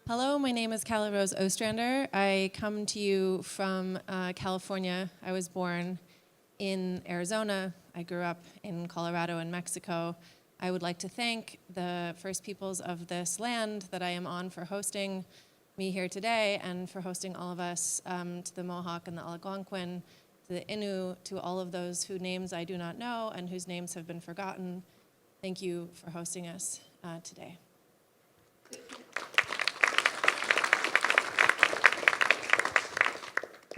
Hello, my name is Calla Rose Ostrander. I come to you from California. I was born in Arizona. I grew up in Colorado and Mexico. I would like to thank the First Peoples of this land that I am on for hosting me here today and for hosting all of us, to the Mohawk and the Algonquin, to the Innu, to all of those whose names I do not know and whose names have been forgotten. Thank you for hosting us today.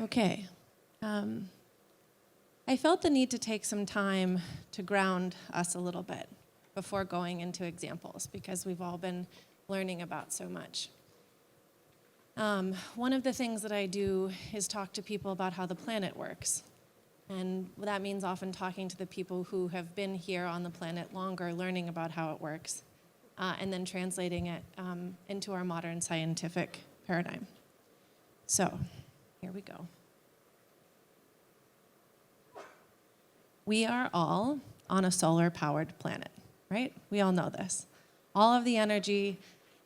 Okay. I felt the need to take some time to ground us a little bit before going into examples, because we've all been learning about so much. One of the things that I do is talk to people about how the planet works. And that means often talking to the people who have been here on the planet longer, learning about how it works, and then translating it into our modern scientific paradigm. So, here we go. We are all on a solar-powered planet, right? We all know this. All of the energy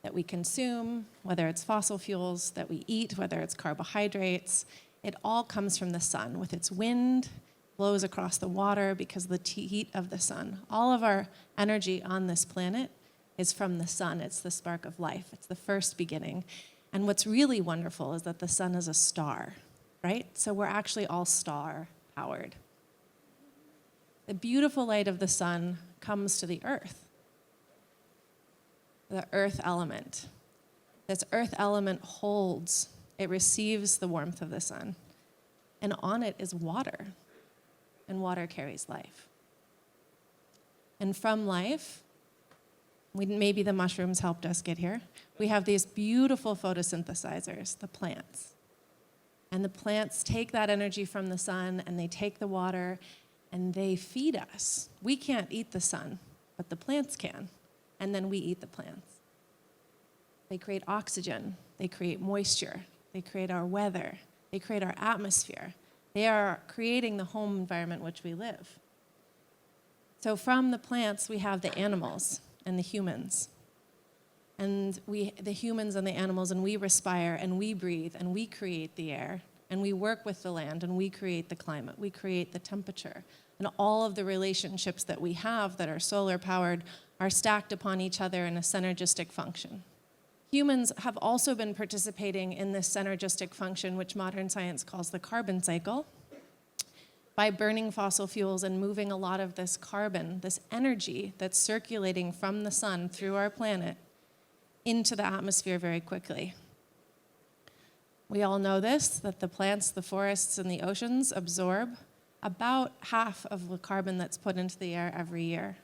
that we consume, whether it's fossil fuels that we eat, whether it's carbohydrates, it all comes from the sun. With its wind, blows across the water because of the heat of the sun. All of our energy on this planet is from the sun. It's the spark of life. It's the first beginning. And what's really wonderful is that the sun is a star, right? So we're actually all star-powered. The beautiful light of the sun comes to the earth, the earth element. This earth element holds, it receives the warmth of the sun, and on it is water, and water carries life. And from life, maybe the mushrooms helped us get here, we have these beautiful photosynthesizers, the plants. And the plants take that energy from the sun, and they take the water, and they feed us. We can't eat the sun, but the plants can, and then we eat the plants. They create oxygen, they create moisture, they create our weather, they create our atmosphere. They are creating the home environment in which we live. So from the plants, we have the animals and the humans. And the humans and the animals, and we respire, and we breathe, and we create the air, and we work with the land, and we create the climate, we create the temperature. And all of the relationships that we have that are solar-powered are stacked upon each other in a synergistic function. Humans have also been participating in this synergistic function, which modern science calls the carbon cycle, by burning fossil fuels and moving a lot of this carbon, this energy that's circulating from the sun through our planet into the atmosphere very quickly. We all know this, that the plants, the forests, and the oceans absorb about half of the carbon that's put into the air every year.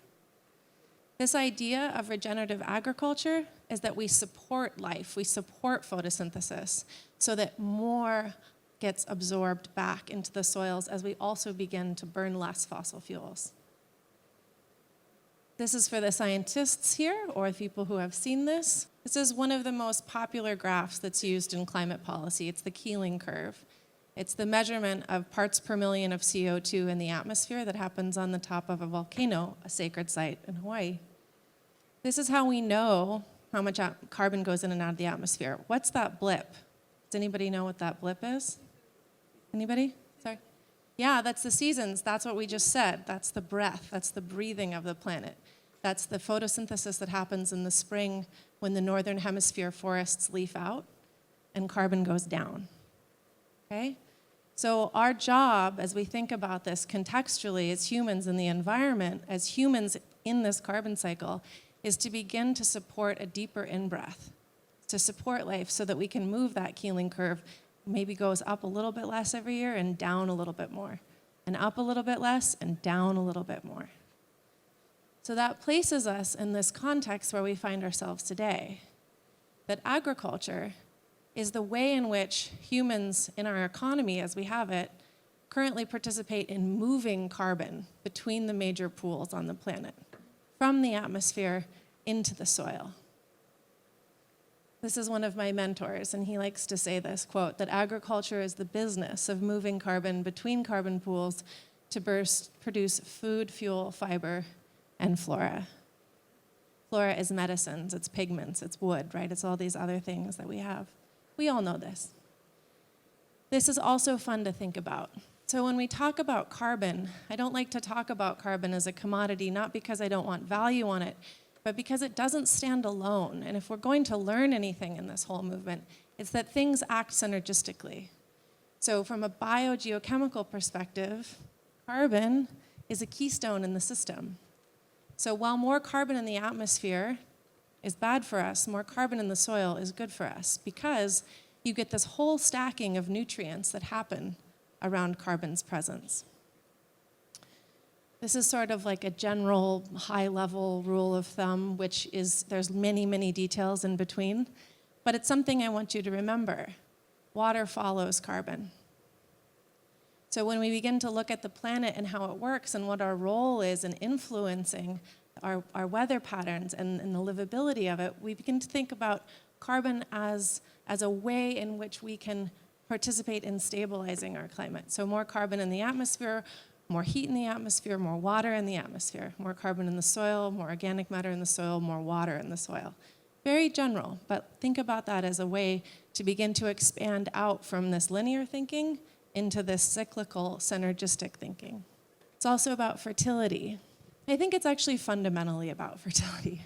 This idea of regenerative agriculture is that we support life, we support photosynthesis, so that more gets absorbed back into the soils as we also begin to burn less fossil fuels. This is for the scientists here, or people who have seen this. This is one of the most popular graphs that's used in climate policy. It's the Keeling curve. It's the measurement of parts per million of CO2 in the atmosphere that happens on the top of a volcano, a sacred site in Hawaii. This is how we know how much carbon goes in and out of the atmosphere. What's that blip? Does anybody know what that blip is? Anybody? Sorry. Yeah, that's the seasons. That's what we just said. That's the breath. That's the breathing of the planet. That's the photosynthesis that happens in the spring when the northern hemisphere forests leaf out and carbon goes down. Okay? So our job, as we think about this contextually as humans in the environment, as humans in this carbon cycle, is to begin to support a deeper in-breath, to support life so that we can move that Keeling curve. Maybe goes up a little bit less every year and down a little bit more, and up a little bit less and down a little bit more. So that places us in this context where we find ourselves today, that agriculture is the way in which humans in our economy as we have it currently participate in moving carbon between the major pools on the planet, from the atmosphere into the soil. This is one of my mentors, and he likes to say this, quote, that agriculture is the business of moving carbon between carbon pools to produce food, fuel, fiber, and flora. Flora is medicines, it's pigments, it's wood, right? It's all these other things that we have. We all know this. This is also fun to think about. So when we talk about carbon, I don't like to talk about carbon as a commodity, not because I don't want value on it, but because it doesn't stand alone. And if we're going to learn anything in this whole movement, it's that things act synergistically. So from a biogeochemical perspective, carbon is a keystone in the system. So while more carbon in the atmosphere is bad for us, more carbon in the soil is good for us, because you get this whole stacking of nutrients that happen around carbon's presence. This is sort of like a general high-level rule of thumb, which is, there's many, many details in between, but it's something I want you to remember. Water follows carbon. So when we begin to look at the planet and how it works and what our role is in influencing our weather patterns and the livability of it, we begin to think about carbon as a way in which we can participate in stabilizing our climate. So more carbon in the atmosphere, more heat in the atmosphere, more water in the atmosphere, more carbon in the soil, more organic matter in the soil, more water in the soil. Very general, but think about that as a way to begin to expand out from this linear thinking into this cyclical, synergistic thinking. It's also about fertility. I think it's actually fundamentally about fertility.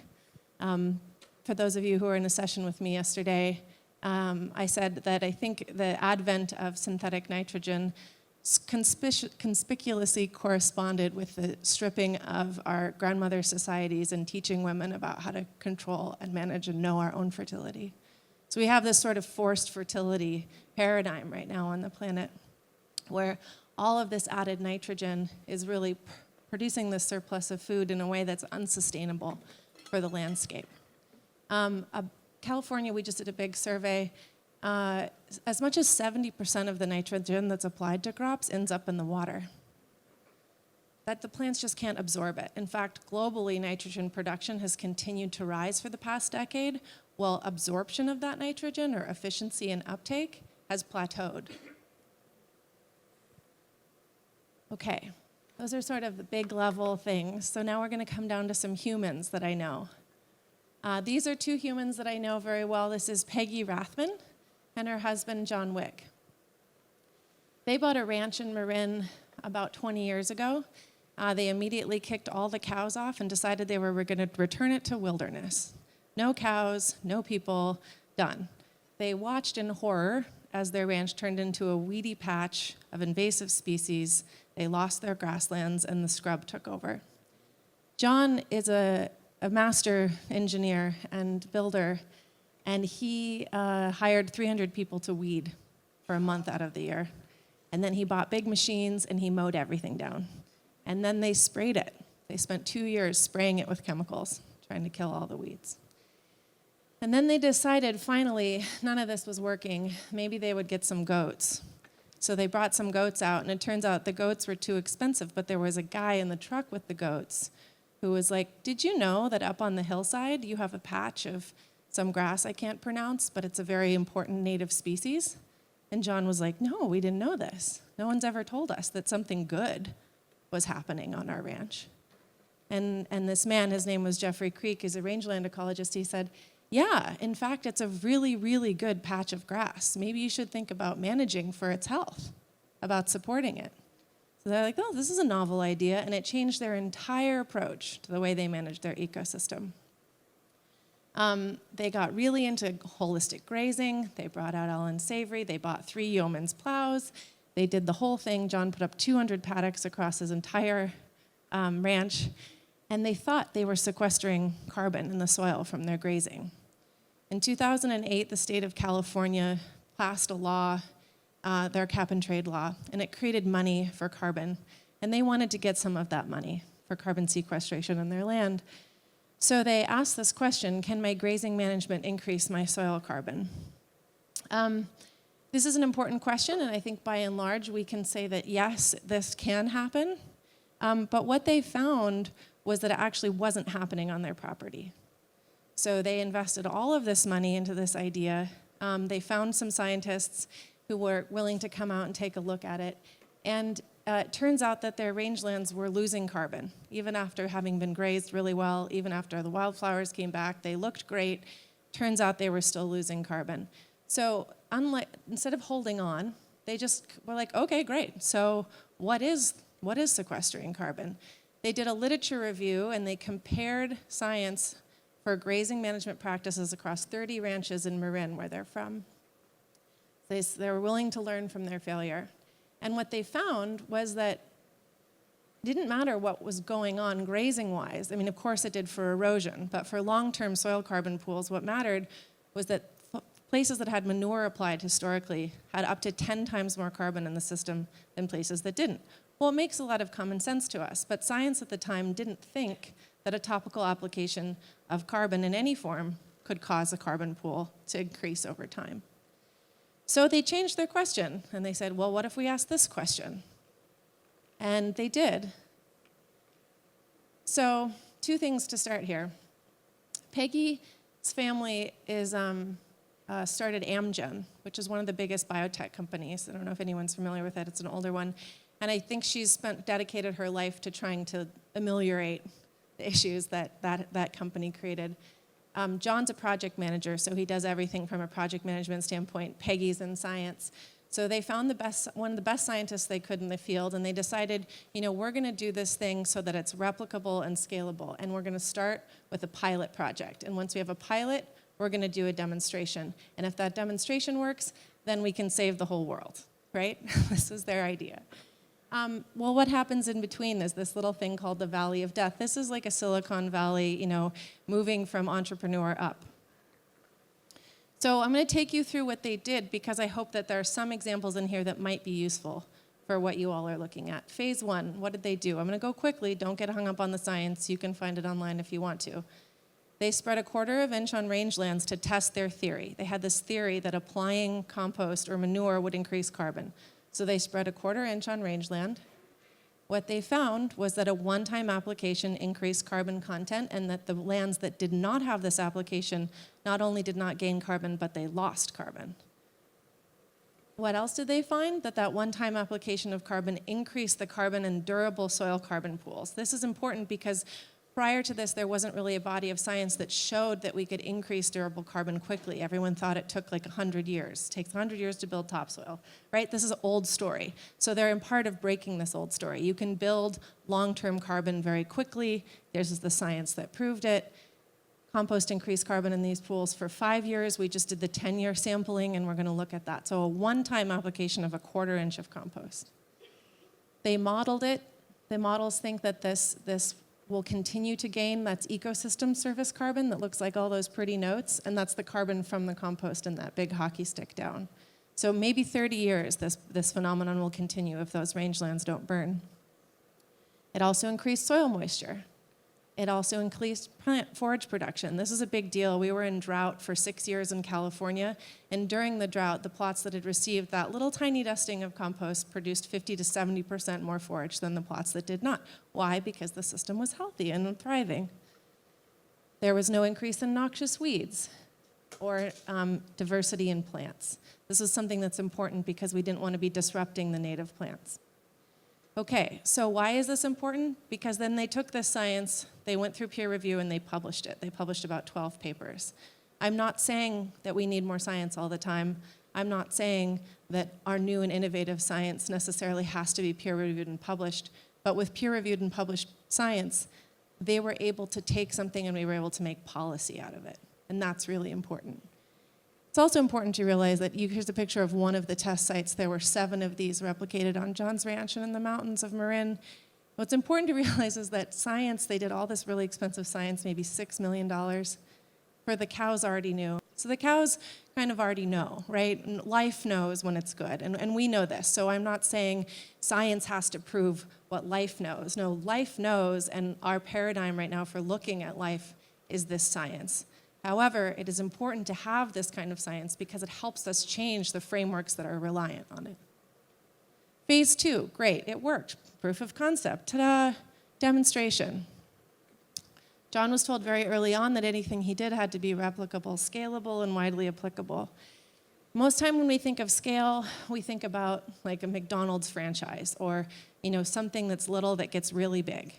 For those of you who were in a session with me yesterday, I said that I think the advent of synthetic nitrogen conspicuously corresponded with the stripping of our grandmother societies and teaching women about how to control and manage and know our own fertility. So we have this sort of forced fertility paradigm right now on the planet, where all of this added nitrogen is really producing this surplus of food in a way that's unsustainable for the landscape. California, we just did a big survey. As much as 70% of the nitrogen that's applied to crops ends up in the water. That the plants just can't absorb it. In fact, globally, nitrogen production has continued to rise for the past decade, while absorption of that nitrogen, or efficiency and uptake, has plateaued. Okay, those are sort of the big level things. So now we're going to come down to some humans that I know. These are two humans that I know very well. This is Peggy Rathman and her husband, John Wick. They bought a ranch in Marin about 20 years ago. They immediately kicked all the cows off and decided they were going to return it to wilderness. No cows, no people, done. They watched in horror as their ranch turned into a weedy patch of invasive species. They lost their grasslands and the scrub took over. John is a master engineer and builder, and he hired 300 people to weed for a month out of the year. And then he bought big machines and he mowed everything down. And then they sprayed it. They spent 2 years spraying it with chemicals, trying to kill all the weeds. And then they decided, finally, none of this was working. Maybe they would get some goats. So they brought some goats out, and it turns out the goats were too expensive, but there was a guy in the truck with the goats who was like, did you know that up on the hillside you have a patch of some grass I can't pronounce, but it's a very important native species? And John was like, no, we didn't know this. No one's ever told us that something good was happening on our ranch. And this man, his name was Jeffrey Creek, he's a rangeland ecologist, he said, yeah, in fact, it's a really, really good patch of grass. Maybe you should think about managing for its health, about supporting it. So they're like, oh, this is a novel idea, and it changed their entire approach to the way they managed their ecosystem. They got really into holistic grazing. They brought out Ellen Savory. They bought 3 yeoman's plows. They did the whole thing. John put up 200 paddocks across his entire ranch, and they thought they were sequestering carbon in the soil from their grazing. In 2008, the state of California passed a law, their cap-and-trade law, and it created money for carbon. And they wanted to get some of that money for carbon sequestration in their land. So they asked this question, can my grazing management increase my soil carbon? This is an important question, and I think by and large we can say that yes, this can happen. But what they found was that it actually wasn't happening on their property. So they invested all of this money into this idea. They found some scientists who were willing to come out and take a look at it. And it turns out that their rangelands were losing carbon, even after having been grazed really well, even after the wildflowers came back. They looked great. Turns out they were still losing carbon. So instead of holding on, they just were like, okay, great. So what is sequestering carbon? They did a literature review, and they compared science for grazing management practices across 30 ranches in Marin, where they're from. They were willing to learn from their failure. And what they found was that it didn't matter what was going on grazing-wise. I mean, of course it did for erosion, but for long-term soil carbon pools, what mattered was that places that had manure applied historically had up to 10 times more carbon in the system than places that didn't. Well, it makes a lot of common sense to us, but science at the time didn't think that a topical application of carbon in any form could cause a carbon pool to increase over time. So they changed their question, and they said, well, what if we ask this question? And they did. So 2 things to start here. Peggy's family started Amgen, which is one of the biggest biotech companies. I don't know if anyone's familiar with it. It's an older one. And I think she's dedicated her life to trying to ameliorate the issues that company created. John's a project manager, so he does everything from a project management standpoint. Peggy's in science. So they found one of the best scientists they could in the field, and they decided, we're going to do this thing so that it's replicable and scalable, and we're going to start with a pilot project. And once we have a pilot, we're going to do a demonstration. And if that demonstration works, then we can save the whole world, right? This was their idea. Well, what happens in between is this little thing called the Valley of Death. This is like a Silicon Valley, moving from entrepreneur up. So I'm going to take you through what they did, because I hope that there are some examples in here that might be useful for what you all are looking at. Phase 1, what did they do? I'm going to go quickly. Don't get hung up on the science. You can find it online if you want to. They spread a 1/4 inch on rangelands to test their theory. They had this theory that applying compost or manure would increase carbon. So they spread a 1/4 inch on rangeland. What they found was that a one-time application increased carbon content, and that the lands that did not have this application not only did not gain carbon, but they lost carbon. What else did they find? That one-time application of carbon increased the carbon in durable soil carbon pools. This is important because prior to this, there wasn't really a body of science that showed that we could increase durable carbon quickly. Everyone thought it took like 100 years. It takes 100 years to build topsoil, right? This is an old story. So they're in part of breaking this old story. You can build long-term carbon very quickly. There's the science that proved it. Compost increased carbon in these pools for 5 years. We just did the 10-year sampling, and we're going to look at that. So a one-time application of a 1/4 inch of compost. They modeled it. The models think that this will continue to gain. That's ecosystem service carbon that looks like all those pretty notes, and that's the carbon from the compost in that big hockey stick down. So maybe 30 years this phenomenon will continue if those rangelands don't burn. It also increased soil moisture. It also increased plant forage production. This is a big deal. We were in drought for 6 years in California, and during the drought, the plots that had received that little tiny dusting of compost produced 50 to 70% more forage than the plots that did not. Why? Because the system was healthy and thriving. There was no increase in noxious weeds or diversity in plants. This is something that's important because we didn't want to be disrupting the native plants. Okay, so why is this important? Because then they took this science, they went through peer review, and they published it. They published about 12 papers. I'm not saying that we need more science all the time. I'm not saying that our new and innovative science necessarily has to be peer-reviewed and published, but with peer-reviewed and published science, they were able to take something and we were able to make policy out of it, and that's really important. It's also important to realize that here's a picture of one of the test sites. There were 7 of these replicated on John's Ranch and in the mountains of Marin. What's important to realize is that science, they did all this really expensive science, maybe $6 million, for the cows already knew. So the cows kind of already know, right? And life knows when it's good, and we know this. So I'm not saying science has to prove what life knows. No, life knows, and our paradigm right now for looking at life is this science. However, it is important to have this kind of science because it helps us change the frameworks that are reliant on it. Phase 2, great, it worked. Proof of concept, ta-da, demonstration. John was told very early on that anything he did had to be replicable, scalable, and widely applicable. Most time when we think of scale, we think about like a McDonald's franchise or something that's little that gets really big.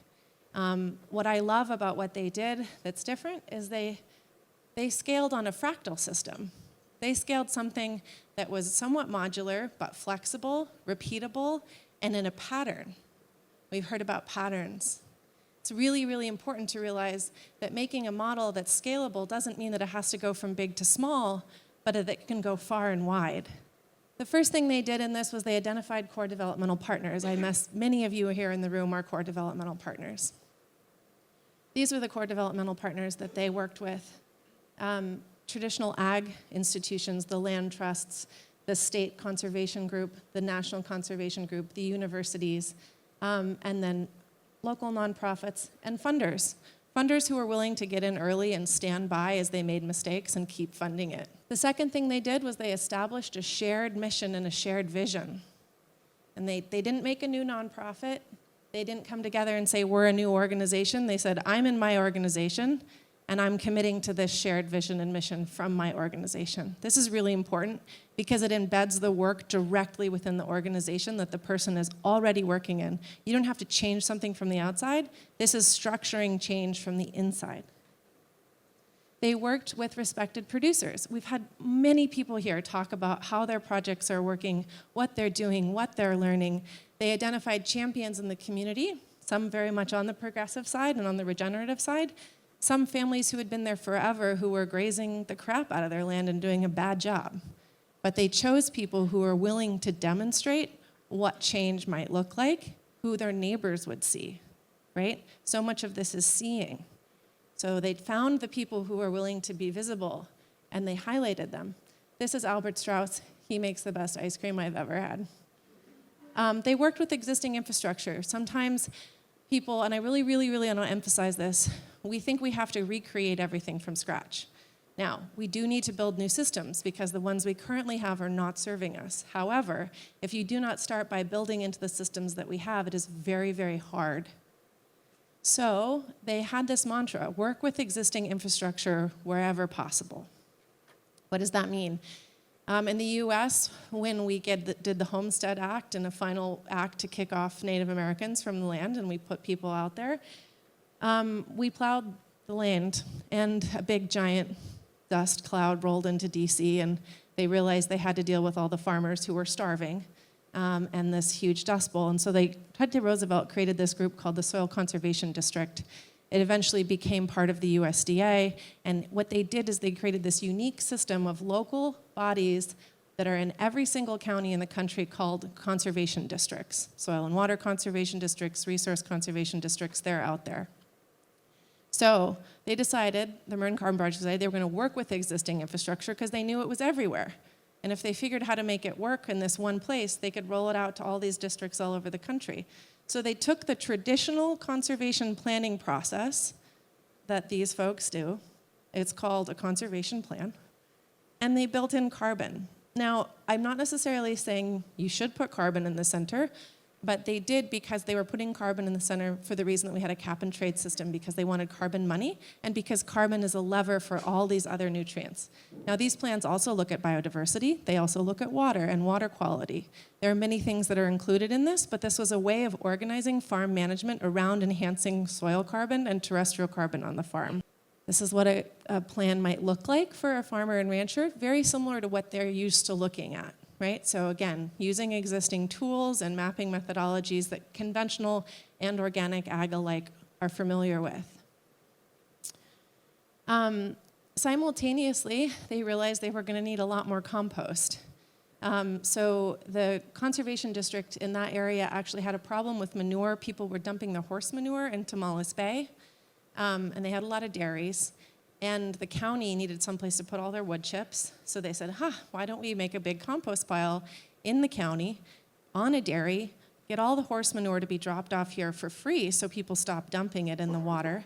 What I love about what they did that's different is they scaled on a fractal system. They scaled something that was somewhat modular, but flexible, repeatable, and in a pattern. We've heard about patterns. It's really, really important to realize that making a model that's scalable doesn't mean that it has to go from big to small, but that it can go far and wide. The first thing they did in this was they identified core developmental partners. Many of you here in the room are core developmental partners. These were the core developmental partners that they worked with. Traditional ag institutions, the land trusts, the state conservation group, the national conservation group, the universities, and then local nonprofits and funders. Funders who were willing to get in early and stand by as they made mistakes and keep funding it. The second thing they did was they established a shared mission and a shared vision. And they didn't make a new nonprofit. They didn't come together and say, we're a new organization. They said, I'm in my organization, and I'm committing to this shared vision and mission from my organization. This is really important because it embeds the work directly within the organization that the person is already working in. You don't have to change something from the outside. This is structuring change from the inside. They worked with respected producers. We've had many people here talk about how their projects are working, what they're doing, what they're learning. They identified champions in the community, some very much on the progressive side and on the regenerative side, some families who had been there forever who were grazing the crap out of their land and doing a bad job. But they chose people who were willing to demonstrate what change might look like, who their neighbors would see, right? So much of this is seeing. So they found the people who were willing to be visible, and they highlighted them. This is Albert Strauss. He makes the best ice cream I've ever had. They worked with existing infrastructure. Sometimes people, and I really, really, really want to emphasize this, we think we have to recreate everything from scratch. Now, we do need to build new systems because the ones we currently have are not serving us. However, if you do not start by building into the systems that we have, it is very, very hard. So they had this mantra, work with existing infrastructure wherever possible. What does that mean? In the US, when we did the Homestead Act and a final act to kick off Native Americans from the land, and we put people out there, we plowed the land, and a big giant dust cloud rolled into DC, and they realized they had to deal with all the farmers who were starving, and this huge dust bowl. And so Teddy Roosevelt created this group called the Soil Conservation District. It eventually became part of the USDA, and what they did is they created this unique system of local bodies that are in every single county in the country called conservation districts. Soil and water conservation districts, resource conservation districts, they're out there. So they decided, the Marin Carbon Project decided they were going to work with existing infrastructure because they knew it was everywhere. And if they figured how to make it work in this one place, they could roll it out to all these districts all over the country. So they took the traditional conservation planning process that these folks do, it's called a conservation plan, and they built in carbon. Now, I'm not necessarily saying you should put carbon in the center, but they did because they were putting carbon in the center for the reason that we had a cap and trade system, because they wanted carbon money, and because carbon is a lever for all these other nutrients. Now, these plans also look at biodiversity. They also look at water and water quality. There are many things that are included in this, but this was a way of organizing farm management around enhancing soil carbon and terrestrial carbon on the farm. This is what a plan might look like for a farmer and rancher, very similar to what they're used to looking at, right? So again, using existing tools and mapping methodologies that conventional and organic ag alike are familiar with. Simultaneously, they realized they were going to need a lot more compost. So the conservation district in that area actually had a problem with manure. People were dumping their horse manure into Mollis Bay, and they had a lot of dairies. And the county needed someplace to put all their wood chips. So they said, why don't we make a big compost pile in the county on a dairy, get all the horse manure to be dropped off here for free so people stop dumping it in the water,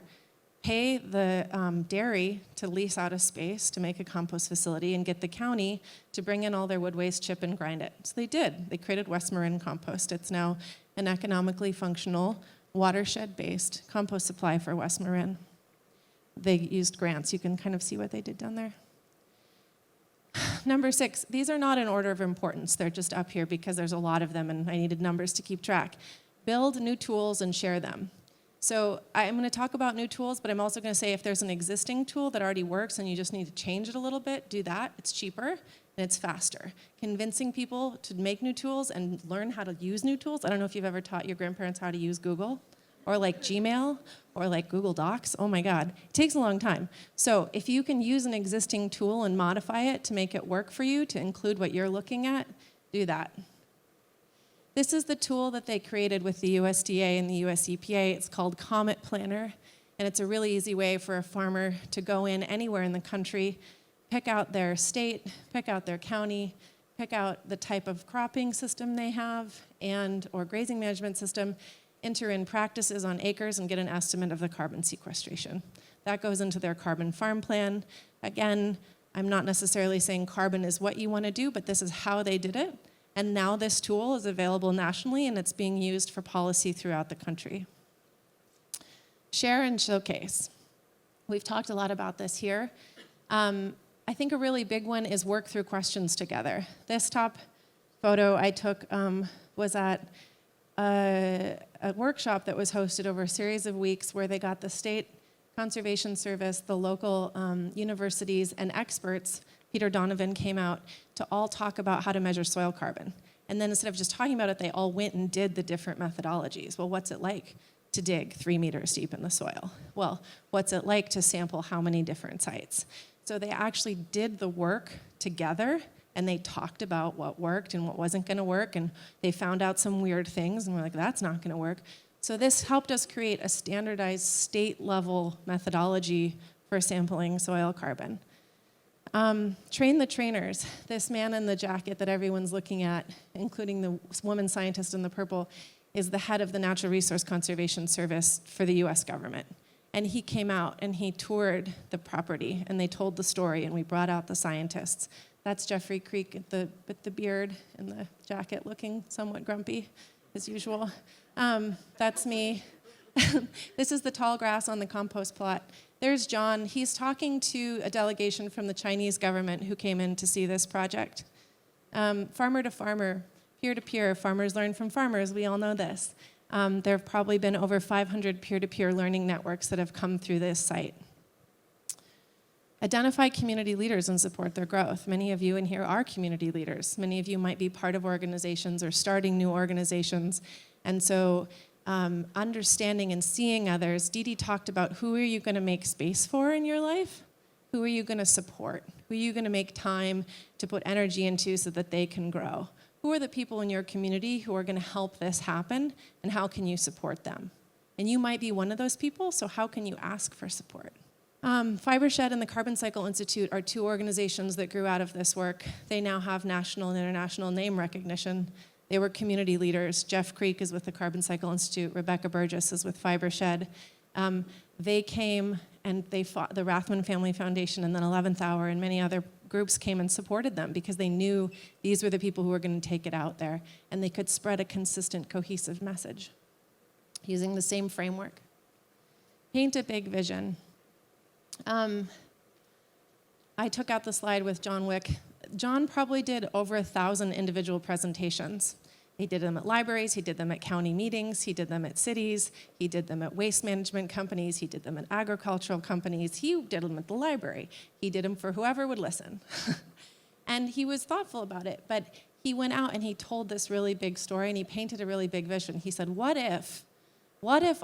pay the dairy to lease out a space to make a compost facility, and get the county to bring in all their wood waste, chip, and grind it. So they did. They created West Marin Compost. It's now an economically functional, watershed-based compost supply for West Marin. They used grants. You can kind of see what they did down there. Number 6, these are not in order of importance. They're just up here because there's a lot of them and I needed numbers to keep track. Build new tools and share them. So I'm going to talk about new tools, but I'm also going to say if there's an existing tool that already works and you just need to change it a little bit, do that. It's cheaper and it's faster. Convincing people to make new tools and learn how to use new tools. I don't know if you've ever taught your grandparents how to use Google or like Gmail or like Google Docs. Oh my God, it takes a long time. So if you can use an existing tool and modify it to make it work for you, to include what you're looking at, do that. This is the tool that they created with the USDA and the US EPA. It's called Comet Planner, and it's a really easy way for a farmer to go in anywhere in the country, pick out their state, pick out their county, pick out the type of cropping system they have or grazing management system, enter in practices on acres and get an estimate of the carbon sequestration. That goes into their carbon farm plan. Again, I'm not necessarily saying carbon is what you want to do, but this is how they did it. And now this tool is available nationally and it's being used for policy throughout the country. Sharyn Showcase. We've talked a lot about this here. I think a really big one is work through questions together. This top photo I took was at a workshop that was hosted over a series of weeks where they got the State Conservation Service, the local universities, and experts. Peter Donovan came out to all talk about how to measure soil carbon. And then instead of just talking about it, they all went and did the different methodologies. Well, what's it like to dig 3 meters deep in the soil? Well, what's it like to sample how many different sites? So they actually did the work together, and they talked about what worked and what wasn't going to work, and they found out some weird things, and we're like, that's not going to work. So this helped us create a standardized state-level methodology for sampling soil carbon. Train the trainers. This man in the jacket that everyone's looking at, including the woman scientist in the purple, is the head of the Natural Resource Conservation Service for the US government. And he came out and he toured the property and they told the story and we brought out the scientists. That's Jeffrey Creek with the beard and the jacket looking somewhat grumpy as usual. That's me. This is the tall grass on the compost plot. There's John. He's talking to a delegation from the Chinese government who came in to see this project. Farmer to farmer, peer to peer, farmers learn from farmers. We all know this. There have probably been over 500 peer-to-peer learning networks that have come through this site. Identify community leaders and support their growth. Many of you in here are community leaders. Many of you might be part of organizations or starting new organizations. And so understanding and seeing others, Dee Dee talked about who are you going to make space for in your life? Who are you going to support? Who are you going to make time to put energy into so that they can grow? Who are the people in your community who are going to help this happen, and how can you support them? And you might be one of those people, so how can you ask for support? FiberShed and the Carbon Cycle Institute are two organizations that grew out of this work. They now have national and international name recognition. They were community leaders. Jeff Creek is with the Carbon Cycle Institute. Rebecca Burgess is with FiberShed. They came and they fought the Rathman Family Foundation and then 11th Hour and many other groups came and supported them because they knew these were the people who were going to take it out there and they could spread a consistent, cohesive message using the same framework. Paint a big vision. I took out the slide with John Wick. John probably did over 1,000 individual presentations. He did them at libraries, he did them at county meetings, he did them at cities, he did them at waste management companies, he did them at agricultural companies, he did them at the library. He did them for whoever would listen. And he was thoughtful about it, but he went out and he told this really big story and he painted a really big vision. He said, what if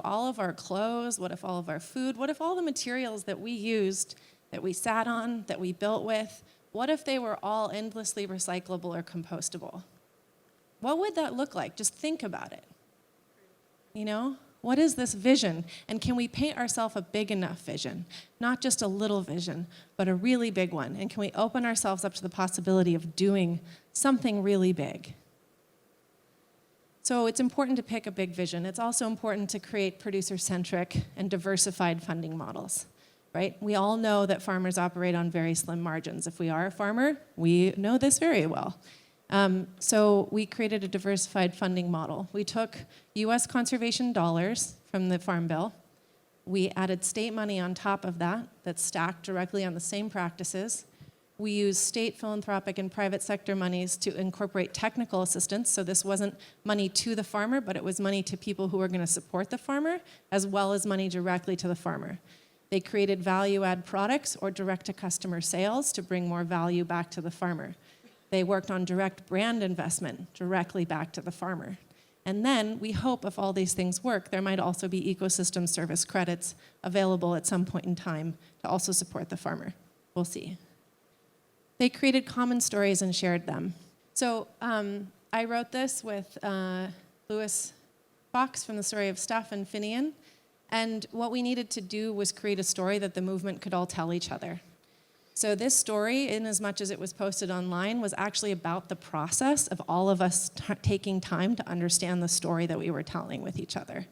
all of our clothes, what if all of our food, what if all the materials that we used, that we sat on, that we built with, what if they were all endlessly recyclable or compostable? What would that look like? Just think about it. You know, what is this vision? And can we paint ourselves a big enough vision? Not just a little vision, but a really big one. And can we open ourselves up to the possibility of doing something really big? So it's important to pick a big vision. It's also important to create producer-centric and diversified funding models, right? We all know that farmers operate on very slim margins. If we are a farmer, we know this very well. So we created a diversified funding model. We took U.S. conservation dollars from the Farm Bill. We added state money on top of that, that's stacked directly on the same practices. We used state, philanthropic, and private sector monies to incorporate technical assistance. So this wasn't money to the farmer, but it was money to people who were going to support the farmer, as well as money directly to the farmer. They created value-add products or direct-to-customer sales to bring more value back to the farmer. They worked on direct brand investment directly back to the farmer. And then we hope if all these things work, there might also be ecosystem service credits available at some point in time to also support the farmer. We'll see. They created common stories and shared them. So I wrote this with Lewis Fox from The Story of Stuff and Finian. And what we needed to do was create a story that the movement could all tell each other. So this story, in as much as it was posted online, was actually about the process of all of us taking time to understand the story that we were telling with each other.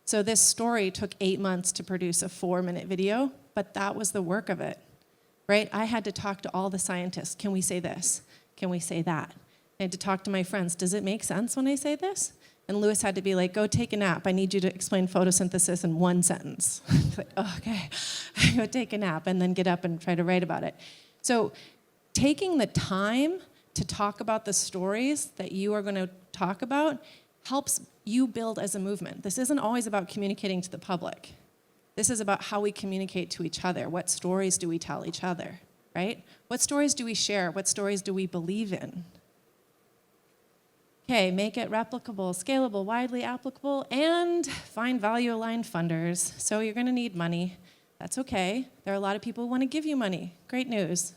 So this story took 8 months to produce a 4-minute video, but that was the work of it, right? I had to talk to all the scientists. Can we say this? Can we say that? I had to talk to my friends. Does it make sense when I say this? And Lewis had to be like, go take a nap. I need you to explain photosynthesis in 1 sentence. Like, oh, okay, go take a nap and then get up and try to write about it. So taking the time to talk about the stories that you are going to talk about helps you build as a movement. This isn't always about communicating to the public. This is about how we communicate to each other. What stories do we tell each other, right? What stories do we share? What stories do we believe in? Okay, make it replicable, scalable, widely applicable, and find value-aligned funders. So you're going to need money. That's okay. There are a lot of people who want to give you money. Great news.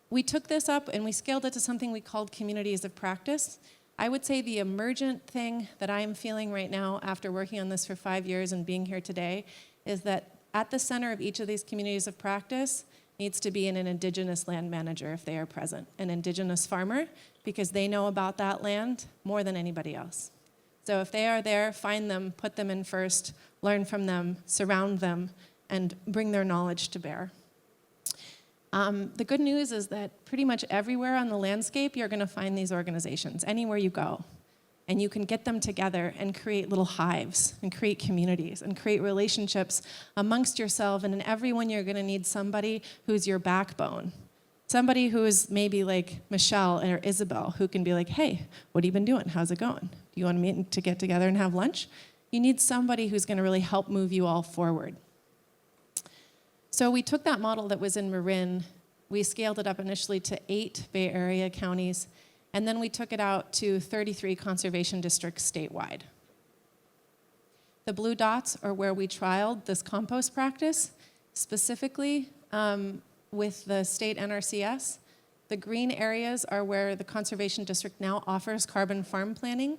We took this up and we scaled it to something we called communities of practice. I would say the emergent thing that I am feeling right now after working on this for 5 years and being here today is that at the center of each of these communities of practice needs to be an indigenous land manager if they are present, an indigenous farmer, because they know about that land more than anybody else. So if they are there, find them, put them in first, learn from them, surround them, and bring their knowledge to bear. The good news is that pretty much everywhere on the landscape, you're going to find these organizations, anywhere you go. And you can get them together and create little hives and create communities and create relationships amongst yourself. And in everyone, you're going to need somebody who's your backbone. Somebody who is maybe like Michelle or Isabel, who can be like, hey, what have you been doing? How's it going? Do you want to meet to get together and have lunch? You need somebody who's going to really help move you all forward. So we took that model that was in Marin, we scaled it up initially to 8 Bay Area counties, and then we took it out to 33 conservation districts statewide. The blue dots are where we trialed this compost practice, specifically with the state NRCS. The green areas are where the conservation district now offers carbon farm planning.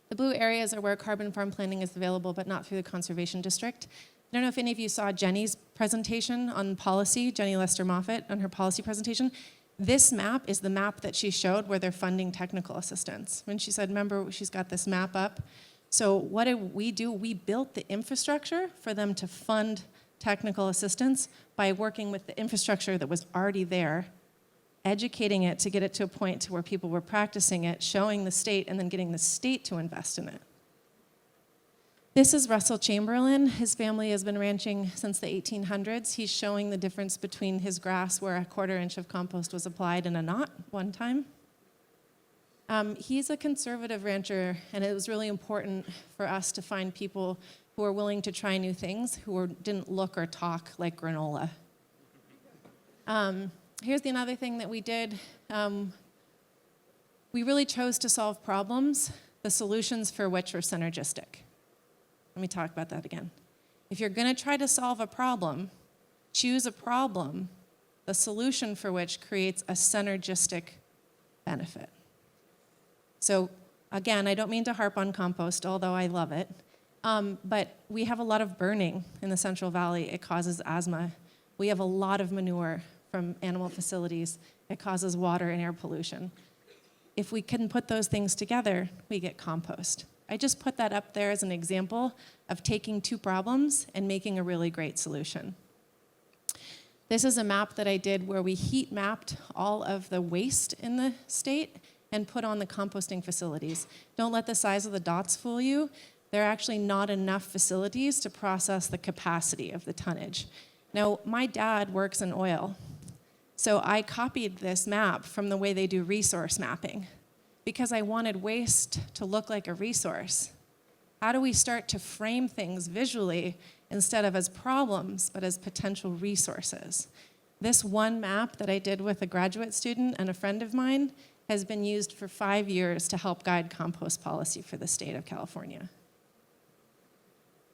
The blue areas are where carbon farm planning is available, but not through the conservation district. I don't know if any of you saw Jenny's presentation on policy, Jenny Lester-Moffitt, on her policy presentation. This map is the map that she showed where they're funding technical assistance. When she said, remember, she's got this map up. So what did we do? We built the infrastructure for them to fund technical assistance by working with the infrastructure that was already there, educating it to get it to a point to where people were practicing it, showing the state, and then getting the state to invest in it. This is Russell Chamberlain. His family has been ranching since the 1800s. He's showing the difference between his grass where a 1/4 inch of compost was applied and a not one time. He's a conservative rancher, and it was really important for us to find people who are willing to try new things, who didn't look or talk like granola. Here's another thing that we did. We really chose to solve problems, the solutions for which were synergistic. Let me talk about that again. If you're going to try to solve a problem, choose a problem, the solution for which creates a synergistic benefit. So again, I don't mean to harp on compost, although I love it, but we have a lot of burning in the Central Valley. It causes asthma. We have a lot of manure from animal facilities. It causes water and air pollution. If we can put those things together, we get compost. I just put that up there as an example of taking 2 problems and making a really great solution. This is a map that I did where we heat mapped all of the waste in the state and put on the composting facilities. Don't let the size of the dots fool you. There are actually not enough facilities to process the capacity of the tonnage. Now, my dad works in oil, so I copied this map from the way they do resource mapping because I wanted waste to look like a resource. How do we start to frame things visually instead of as problems, but as potential resources? This one map that I did with a graduate student and a friend of mine has been used for 5 years to help guide compost policy for the state of California.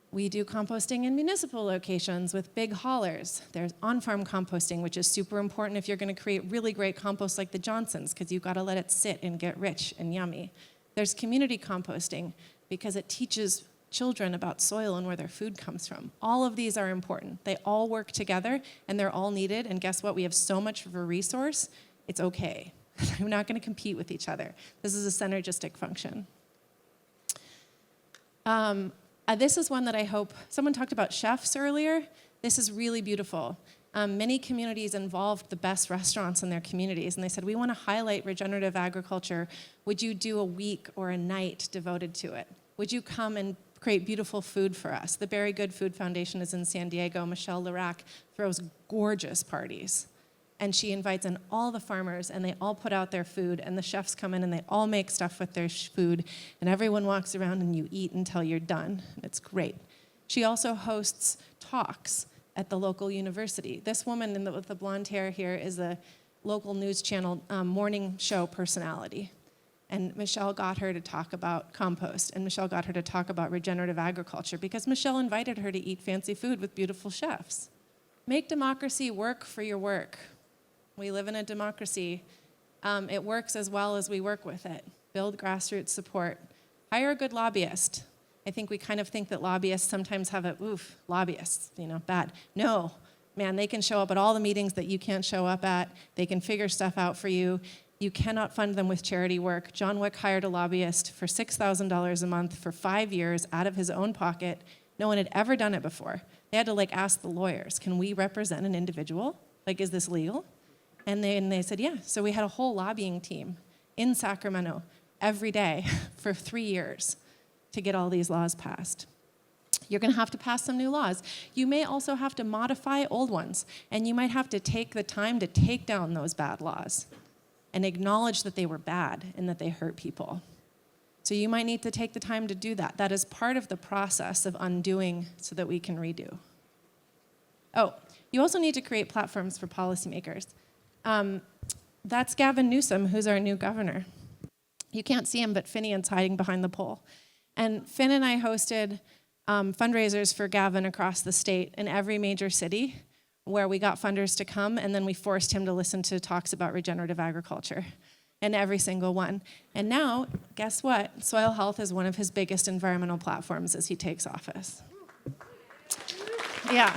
We do composting in municipal locations with big haulers. There's on-farm composting, which is super important if you're going to create really great compost like the Johnsons, because you've got to let it sit and get rich and yummy. There's community composting, because it teaches children about soil and where their food comes from. All of these are important. They all work together, and they're all needed. And guess what? We have so much of a resource, it's okay. We're not going to compete with each other. This is a synergistic function. This is one that I hope, someone talked about chefs earlier. This is really beautiful. Many communities involved the best restaurants in their communities, and they said, we want to highlight regenerative agriculture. Would you do a week or a night devoted to it? Would you come and create beautiful food for us? The Berry Good Food Foundation is in San Diego. Michelle Larac throws gorgeous parties. And she invites in all the farmers, and they all put out their food, and the chefs come in, and they all make stuff with their food, and everyone walks around, and you eat until you're done. It's great. She also hosts talks at the local university. This woman with the blonde hair here is a local news channel morning show personality. And Michelle got her to talk about compost, and Michelle got her to talk about regenerative agriculture, because Michelle invited her to eat fancy food with beautiful chefs. Make democracy work for your work. We live in a democracy. It works as well as we work with it. Build grassroots support. Hire a good lobbyist. I think we kind of think that lobbyists sometimes have lobbyists, bad. No, man, they can show up at all the meetings that you can't show up at. They can figure stuff out for you. You cannot fund them with charity work. John Wick hired a lobbyist for $6,000 a month for 5 years out of his own pocket. No one had ever done it before. They had to ask the lawyers, can we represent an individual? Is this legal? And then they said, yeah. So we had a whole lobbying team in Sacramento every day for 3 years to get all these laws passed. You're going to have to pass some new laws. You may also have to modify old ones, and you might have to take the time to take down those bad laws and acknowledge that they were bad and that they hurt people. So you might need to take the time to do that. That is part of the process of undoing so that we can redo. Oh, you also need to create platforms for policymakers. That's Gavin Newsom, who's our new governor. You can't see him, but Finian's hiding behind the pole. And Finn and I hosted fundraisers for Gavin across the state in every major city where we got funders to come, and then we forced him to listen to talks about regenerative agriculture in every single one. And now, guess what? Soil health is one of his biggest environmental platforms as he takes office. Yeah.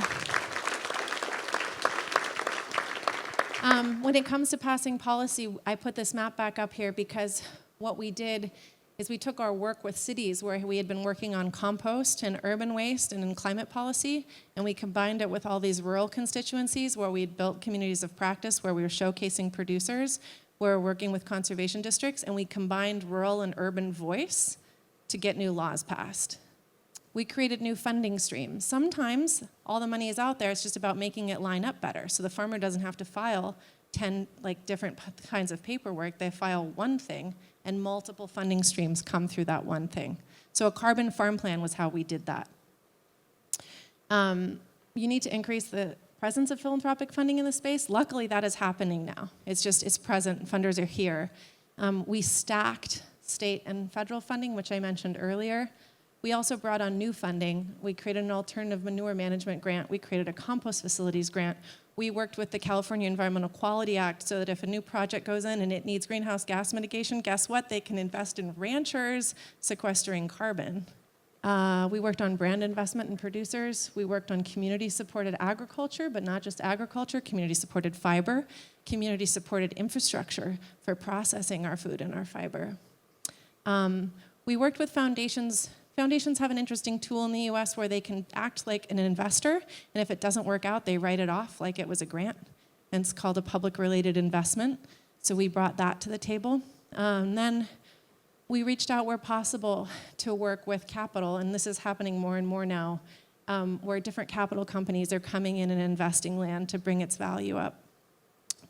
When it comes to passing policy, I put this map back up here because what we did is we took our work with cities where we had been working on compost and urban waste and in climate policy, and we combined it with all these rural constituencies where we had built communities of practice, where we were showcasing producers, where we're working with conservation districts, and we combined rural and urban voice to get new laws passed. We created new funding streams. Sometimes all the money is out there, it's just about making it line up better. So the farmer doesn't have to file 10 different kinds of paperwork. They file one thing, and multiple funding streams come through that one thing. So a carbon farm plan was how we did that. You need to increase the presence of philanthropic funding in the space. Luckily, that is happening now. It's present, funders are here. We stacked state and federal funding, which I mentioned earlier. We also brought on new funding. We created an alternative manure management grant. We created a compost facilities grant. We worked with the California Environmental Quality Act so that if a new project goes in and it needs greenhouse gas mitigation, guess what? They can invest in ranchers sequestering carbon. We worked on brand investment in producers. We worked on community-supported agriculture, but not just agriculture, community-supported fiber, community-supported infrastructure for processing our food and our fiber. We worked with foundations. Foundations have an interesting tool in the US where they can act like an investor, and if it doesn't work out, they write it off like it was a grant, and it's called a public-related investment. So we brought that to the table. Then we reached out where possible to work with capital, and this is happening more and more now, where different capital companies are coming in and investing land to bring its value up.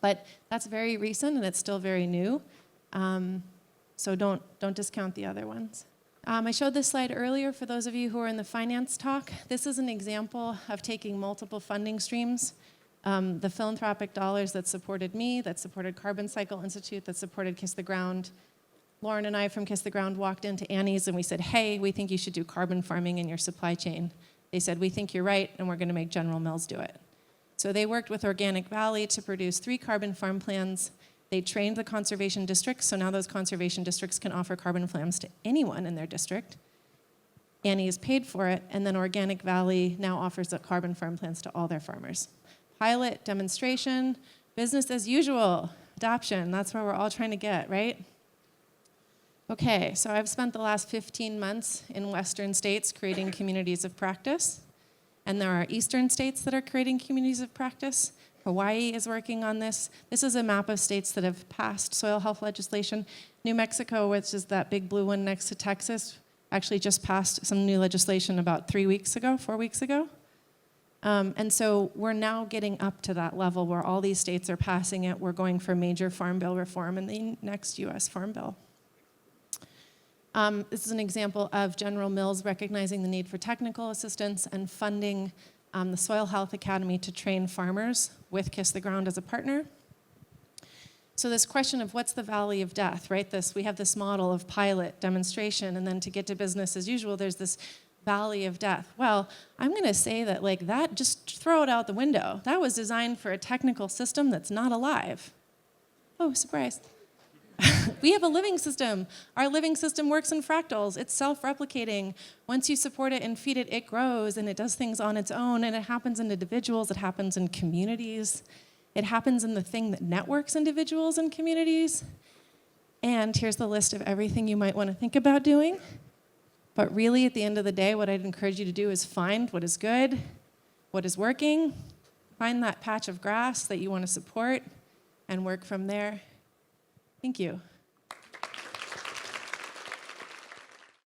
But that's very recent and it's still very new. So don't discount the other ones. I showed this slide earlier for those of you who are in the finance talk. This is an example of taking multiple funding streams. The philanthropic dollars that supported me, that supported Carbon Cycle Institute, that supported Kiss the Ground. Lauren and I from Kiss the Ground walked into Annie's and we said, hey, we think you should do carbon farming in your supply chain. They said, we think you're right, and we're going to make General Mills do it. So they worked with Organic Valley to produce 3 carbon farm plans. They trained the conservation districts, so now those conservation districts can offer carbon farms to anyone in their district. Annie's paid for it, and then Organic Valley now offers the carbon farm plans to all their farmers. Pilot, demonstration, business as usual, adoption. That's where we're all trying to get, right? Okay, so I've spent the last 15 months in Western states creating communities of practice. And there are Eastern states that are creating communities of practice. Hawaii is working on this. This is a map of states that have passed soil health legislation. New Mexico, which is that big blue one next to Texas, actually just passed some new legislation about 4 weeks ago. And so we're now getting up to that level where all these states are passing it. We're going for major farm bill reform in the next US Farm Bill. This is an example of General Mills recognizing the need for technical assistance and funding the Soil Health Academy to train farmers with Kiss the Ground as a partner. So this question of what's the valley of death, right? We have this model of pilot, demonstration, and then to get to business as usual, there's this valley of death. Well, I'm going to say that that, just throw it out the window. That was designed for a technical system that's not alive. Oh, surprise. We have a living system. Our living system works in fractals. It's self-replicating. Once you support it and feed it, it grows and it does things on its own, and it happens in individuals, it happens in communities. It happens in the thing that networks individuals and communities. And here's the list of everything you might want to think about doing. But really, at the end of the day, what I'd encourage you to do is find what is good, what is working, find that patch of grass that you want to support, and work from there. Thank you.